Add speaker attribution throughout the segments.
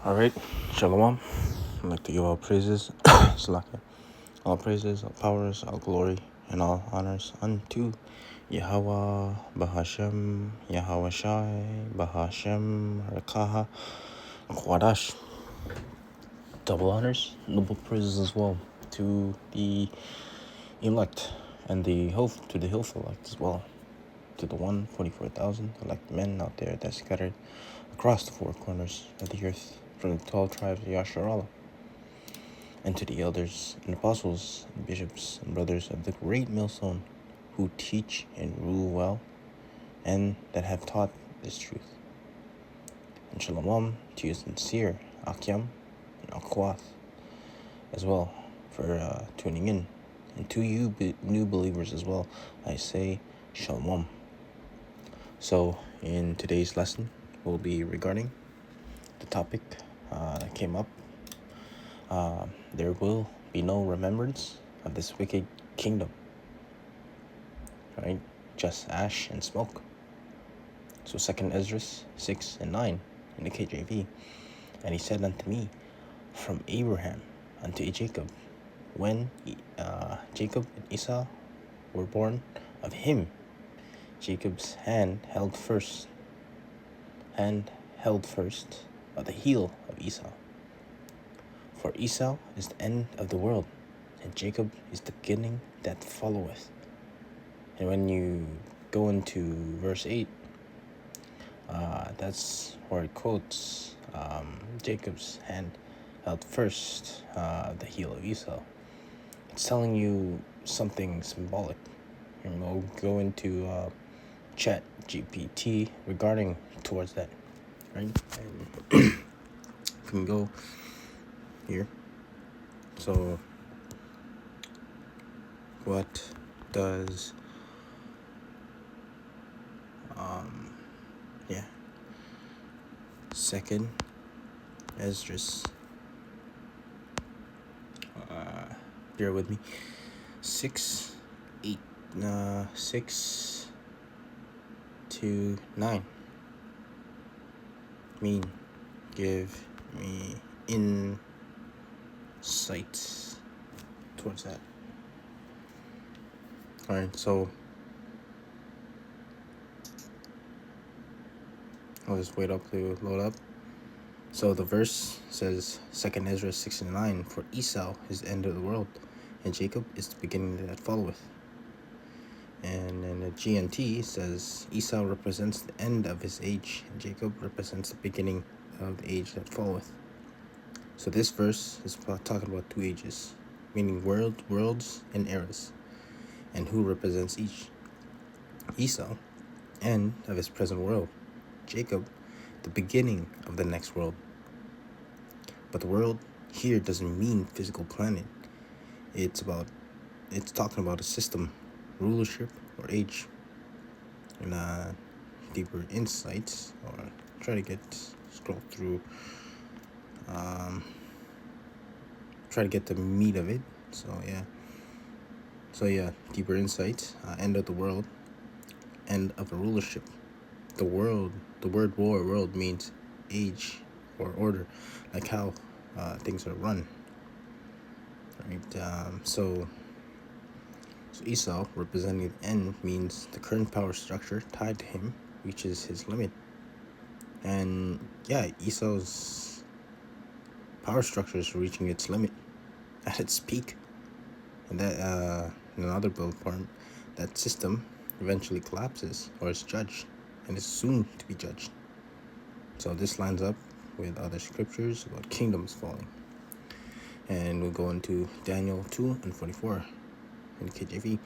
Speaker 1: All right, Shalom. I'd like to give all praises, Salakia, all praises, all powers, all glory, and all honors unto Yahweh, Bahashem, Yahweh Shai, Bahashem, Rakaha, Kwadash. Double honors, double praises as well to the elect and to the health elect as well. To the 144,000 elect men out there that scattered across the four corners of the earth from the 12 tribes of Yasharallah, and to the elders and apostles and bishops and brothers of the great millstone who teach and rule well and that have taught this truth. And shalom to you sincere Akyam and Akwath as well for tuning in. And to you new believers as well, I say shalom. So in today's lesson, we'll be regarding the topic that came up. There will be no remembrance of this wicked kingdom. Right? Just ash and smoke. So 2 Ezra 6 and 9 in the KJV. And he said unto me, from Abraham unto Jacob, when Jacob and Esau were born of him, Jacob's hand held first of the heel of Esau. For Esau is the end of the world, and Jacob is the beginning that followeth. And when you go into verse 8, that's where it quotes Jacob's hand held first the heel of Esau. It's telling you something symbolic. And we'll go into chat GPT regarding towards that, right? And you can go here. So what does second Esdras bear with me 6 to 9 mean give me insights towards that. All right, so I'll just wait up to load up. So the verse says 2 Ezra 6 and 9, for Esau is the end of the world, and Jacob is the beginning that followeth. And in the GNT says Esau represents the end of his age, and Jacob represents the beginning of the age that followeth. So this verse is talking about two ages, meaning worlds and eras, and who represents each. Esau, end of his present world. Jacob, the beginning of the next world. But the world here doesn't mean physical planet. It's talking about a system, rulership, or age. And deeper insights, or try to scroll through, try to get the meat of it. So yeah, deeper insights, end of the world, end of a rulership. The word world means age or order, like how things are run. Right? So Esau, representing the end, means the current power structure tied to him reaches his limit. And yeah, Esau's power structure is reaching its limit at its peak. And that, in another bullet point, that system eventually collapses or is judged and is soon to be judged. So this lines up with other scriptures about kingdoms falling. And we'll go into Daniel 2 and 44 in the KJV.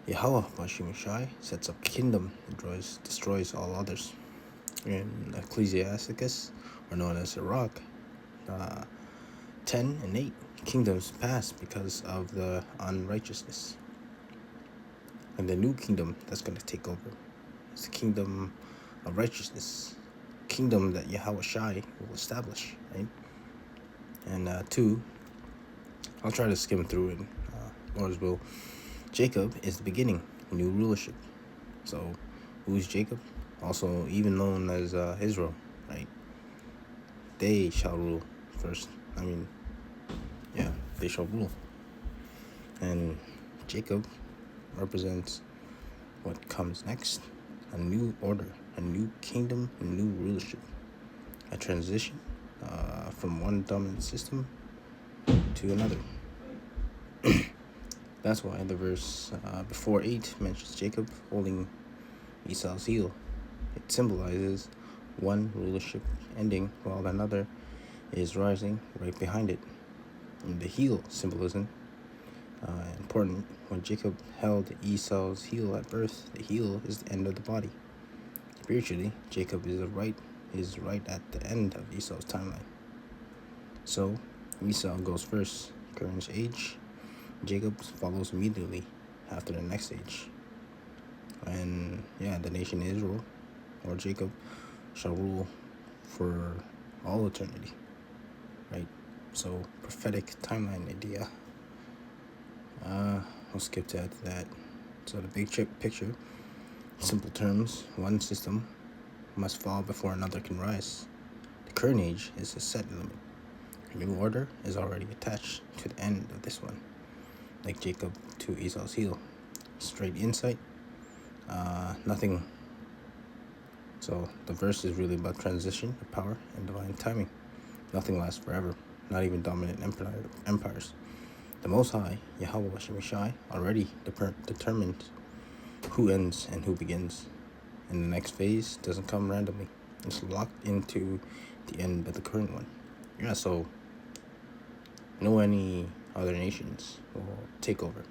Speaker 1: Yahweh Bashim Shai sets up kingdom and destroys all others. In Ecclesiasticus, or known as Iraq, 10 and 8, kingdoms pass because of the unrighteousness. And the new kingdom that's going to take over is the kingdom of righteousness, kingdom that Yahweh Shai will establish, right? And 2, I'll try to skim through it, Lord's will. Jacob is the beginning, new rulership. So who is Jacob? Also even known as Israel, right? they shall rule first. They shall rule. And Jacob represents what comes next: a new order, a new kingdom, a new rulership, a transition from one dominant system to another. That's why the verse before 8 mentions Jacob holding Esau's heel. It symbolizes one rulership ending while another is rising right behind it. And the heel symbolism, important. When Jacob held Esau's heel at birth, the heel is the end of the body. Spiritually, Jacob is right at the end of Esau's timeline. So Esau goes first, current age. Jacob follows immediately after the next age. And the nation Israel, or Jacob, shall rule for all eternity. Right? So prophetic timeline idea. We'll skip to that. So the big picture, simple terms, one system must fall before another can rise. The current age is a set limit. A new order is already attached to the end of this one, like Jacob to Esau's heel. Straight insight, nothing. So the verse is really about transition of power and divine timing. Nothing lasts forever, not even dominant empires. The Most High, Yahweh Shemishai, already determined who ends and who begins. And the next phase doesn't come randomly. It's locked into the end of the current one. So no any other nations will take over.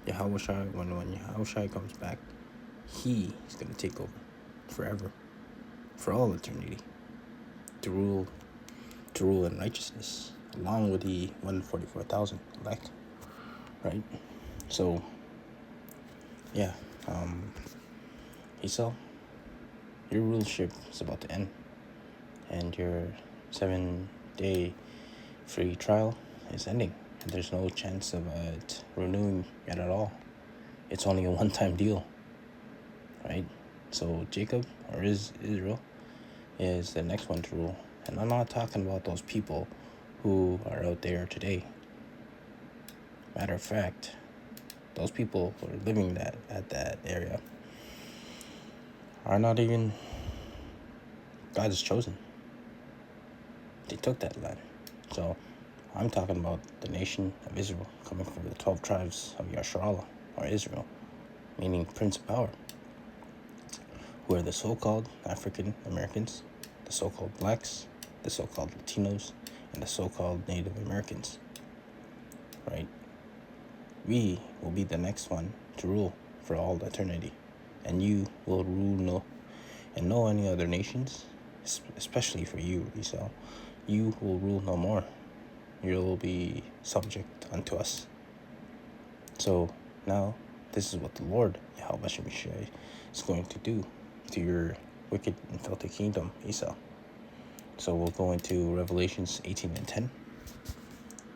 Speaker 1: Yahweh Shai, when Yahweh Shai comes back, he is going to take over forever, for all eternity, to rule in righteousness, along with the 144,000 elect, right? So, Esau, your rulership is about to end, and your 7-day free trial is ending, and there's no chance of it renewing it at all. It's only a one-time deal, right? So Jacob, or Israel, is the next one to rule. And I'm not talking about those people who are out there today. Matter of fact, those people who are living at that area are not even God's chosen. They took that land. So I'm talking about the nation of Israel, coming from the 12 tribes of Yasharallah, or Israel, meaning Prince of Power, who are the so-called African Americans, the so-called blacks, the so-called Latinos, and the so-called Native Americans, right? We will be the next one to rule for all eternity, and you will rule no any other nations, especially for you, Esau. You will rule no more. You will be subject unto us. So now, this is what the Lord, Yahweh Shemishai, is going to do to your wicked and filthy kingdom, Esau. So we'll go into Revelations 18 and 10.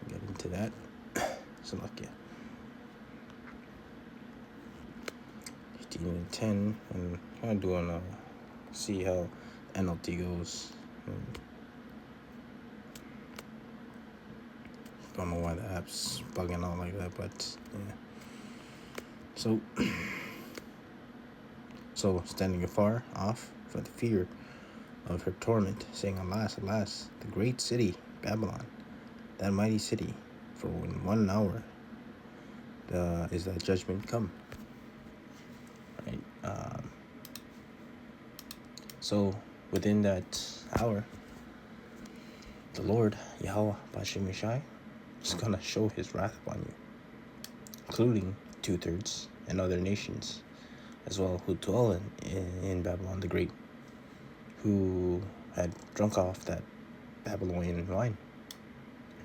Speaker 1: Get into that. So look, 18 and 10, and kind of doing see how NLT goes. Don't know why the app's bugging out like that, but yeah. So standing afar off for the fear of her torment, saying, Alas, alas, the great city, Babylon, that mighty city, for in 1 hour is that judgment come. Right? So within that hour, the Lord, Yahweh Bashimishai, is going to show his wrath upon you, including 2/3 and other nations as well, who dwell in Babylon the Great, who had drunk off that Babylonian wine.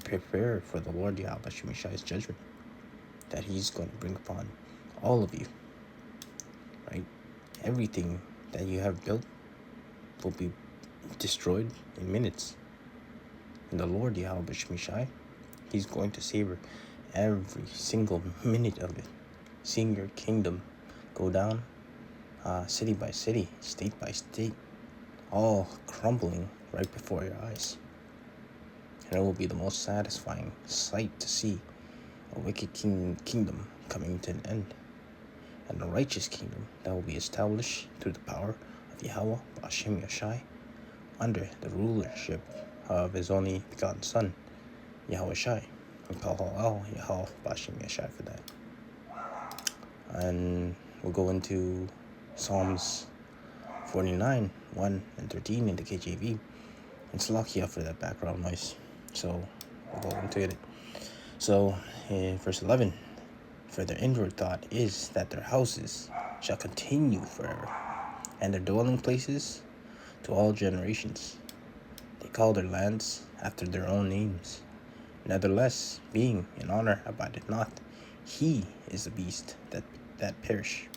Speaker 1: Prepare for the Lord Yahweh Shemishai's judgment that he's going to bring upon all of you, right? Everything that you have built will be destroyed in minutes. And the Lord Yahweh Shemishai, he's going to savor every single minute of it, seeing your kingdom go down city by city, state by state, all crumbling right before your eyes. And it will be the most satisfying sight to see a wicked kingdom coming to an end, and a righteous kingdom that will be established through the power of Yahweh Ba'ashem Yashai, under the rulership of his only begotten Son, Yahweh Shai. We call all Yahweh Ba'ashem Yashai for that. And we'll go into Psalms 49, 1 and 13 in the KJV. It's lucky for that background noise. So we'll go into it. So in verse 11, for their inward thought is that their houses shall continue forever, and their dwelling places to all generations. They call their lands after their own names. Nevertheless, being in honor abideth not. He is the beast that perish.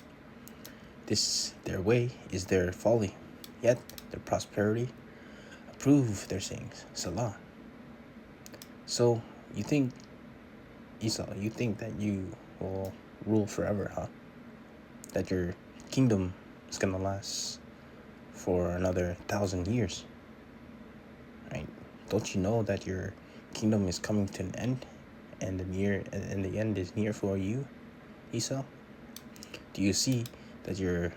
Speaker 1: This their way is their folly, yet their prosperity approve their sayings. Salah. So you think, Esau, you think that you will rule forever, huh? That your kingdom is gonna last for another 1,000 years, right? Don't you know that your kingdom is coming to an end, and the end is near for you, Esau? Do you see that your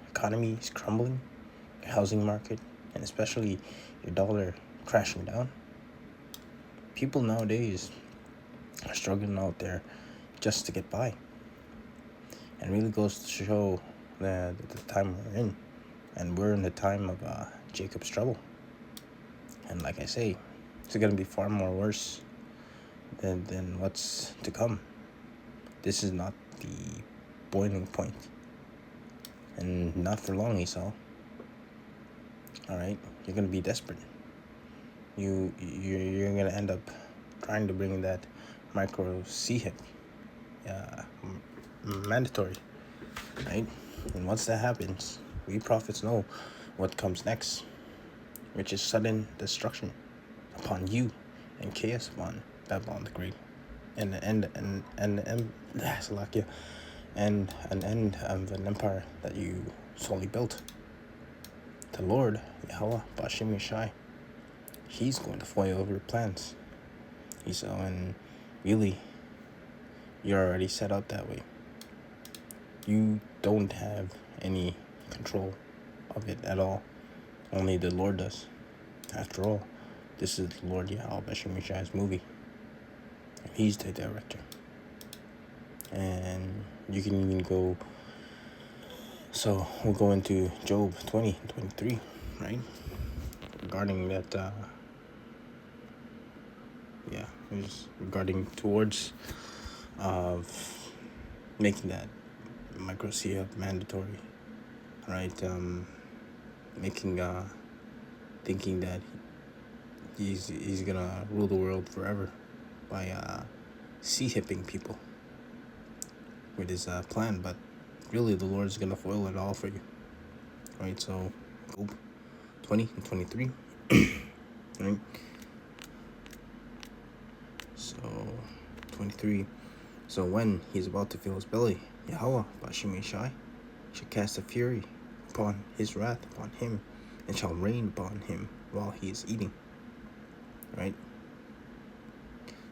Speaker 1: economy is crumbling, your housing market, and especially your dollar crashing down? People nowadays are struggling out there just to get by. And it really goes to show the time we're in. And we're in the time of Jacob's trouble. And like I say, it's going to be far more worse than what's to come. This is not the boiling point. And not for long, Esau. Alright? You're going to be desperate. You're going to end up trying to bring that micro C-hip mandatory, right? And once that happens, we prophets know what comes next, which is sudden destruction upon you and chaos upon Babylon the Great, and an end of an empire that you solely built. The Lord Yahweh Ba'ashem Yashai, He's going to foil over your plans. And really, you're already set up that way. You don't have any control of it at all. Only the Lord does. After all, this is the Lord Yahweh Ba'ashem Yashai's movie. And He's the director. And you can even go... So, we'll go into Job 20 and 23, right? Regarding that... regarding towards making that micro C mandatory, right? Thinking that he's gonna rule the world forever by C-hipping people with his plan, but really the Lord's gonna foil it all for you, right? So, Job 20 and 23, right? So, 23. So when he's about to fill his belly, Yahweh Ba'ashem Yashai shall cast a fury upon his wrath upon him, and shall rain upon him while he is eating. Right?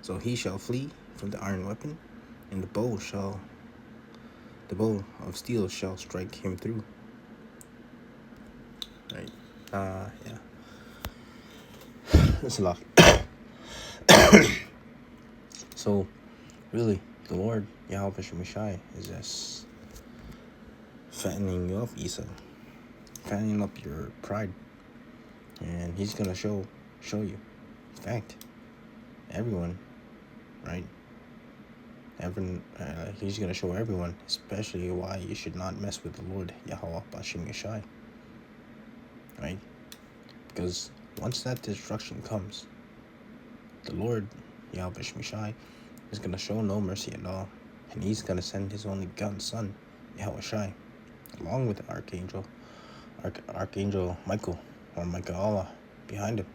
Speaker 1: So he shall flee from the iron weapon, and the bow of steel shall strike him through. Right? Yeah. That's a lot. So, really, the Lord, Yahweh Ba'ashem Yashai, is just fattening you up, Esau. Fattening up your pride. And He's going to show you. In fact, everyone, right? He's going to show everyone, especially why you should not mess with the Lord, Yahweh Ba'ashem Yashai. Right? Because once that destruction comes, the Lord, Yahweh Ba'ashem Yashai, is going to show no mercy at all. And He's going to send His only begotten Son, Yahweh Shai, along with the Archangel Michael, or Michael Allah, behind him,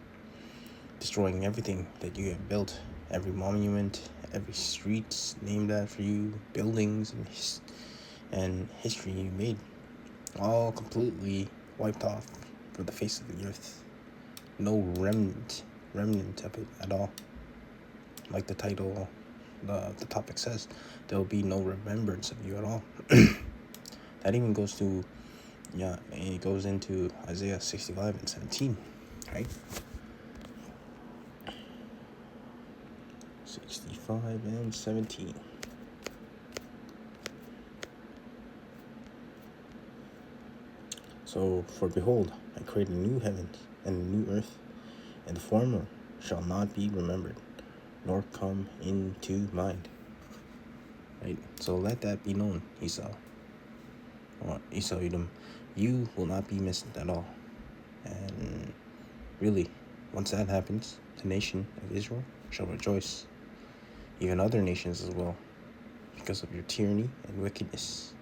Speaker 1: destroying everything that you have built, every monument, every street named after you, buildings and history you made, all completely wiped off for the face of the earth. No remnant of it at all. Like the title, the topic says, there will be no remembrance of you at all. That even goes to, it goes into Isaiah 65 and 17, right? 65 and 17. So, for behold, I create a new heavens and a new earth, and the former shall not be remembered, nor come into mind. Right? So let that be known, Esau. Or Esau Edom, you will not be missed at all. And really, once that happens, the nation of Israel shall rejoice. Even other nations as well, because of your tyranny and wickedness.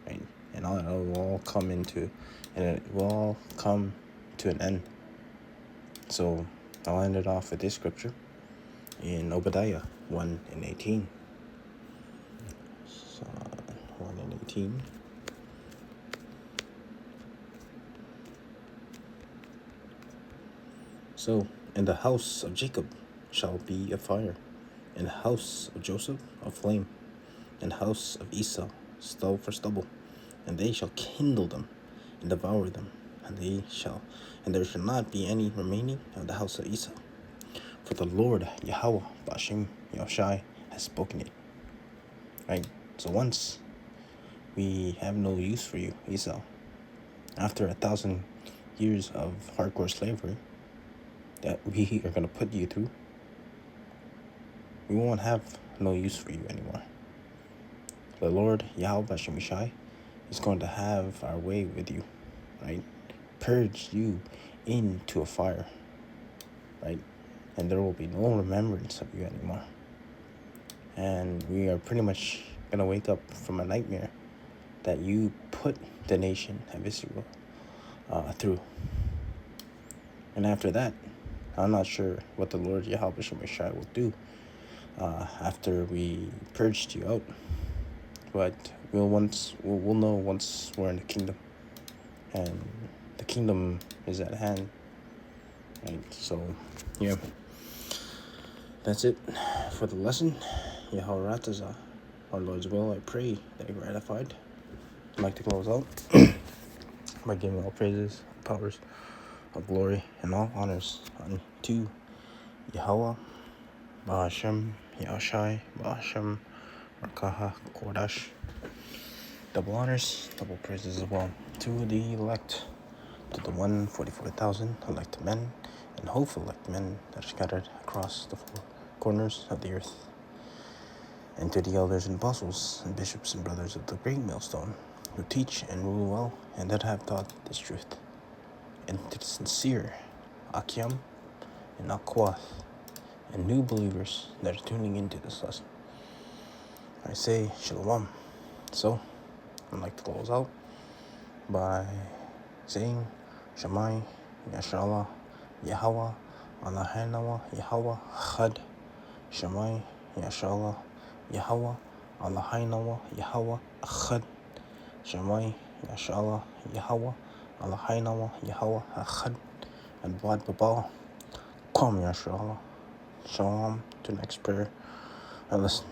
Speaker 1: Right? And it will all come into, and it will all come to an end. So I'll end it off with this scripture in Obadiah 1 and 18. So, 1 and 18. So, in the house of Jacob shall be a fire, in the house of Joseph a flame, in the house of Esau stubble for stubble, and they shall kindle them and devour them, and there shall not be any remaining of the house of Esau. For the Lord Yahweh Bashim Yahushai has spoken it. Right? So once we have no use for you, Esau, after 1,000 years of hardcore slavery that we are going to put you through, we won't have no use for you anymore. The Lord Yahweh Bashim Yahushai is going to have our way with you, right? Purge you into a fire, right? And there will be no remembrance of you anymore. And we are pretty much going to wake up from a nightmare that you put the nation of Israel through. And after that, I'm not sure what the Lord Yahweh Shai will do after we purged you out. But we'll know once we're in the kingdom. And the kingdom is at hand. Right? So, yeah. That's it for the lesson. Yahweh Ratazah. Our Lord's will, I pray that you're gratified. I'd like to close out by giving all praises, powers, all glory, and all honors unto Yahweh, Ba'ashem, Yahushai, Ba'ashem, Rakaha, Kodash. Double honors, double praises as well to the elect, to the 144,000 elect men and hopeful elect men that are scattered across the four corners of the earth, and to the elders and apostles and bishops and brothers of the great millstone who teach and rule well and that have taught this truth, and to the sincere Akim and Akwath and new believers that are tuning into this lesson, I say Shalom. So I'd like to close out by saying Shamai, Yashallah, Yahweh, Allahanawa, Yahweh, Chad, Shamai, Yashallah, Yahweh, Allahanawa, Yahweh, Chad, Shamai, Yashallah, Yahweh, Allahanawa, Yahweh, Chad, and Bad Babal, Kwam Yashallah. Shalom to the next prayer. And listen,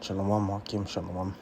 Speaker 1: Shalom, Akim, Shalom.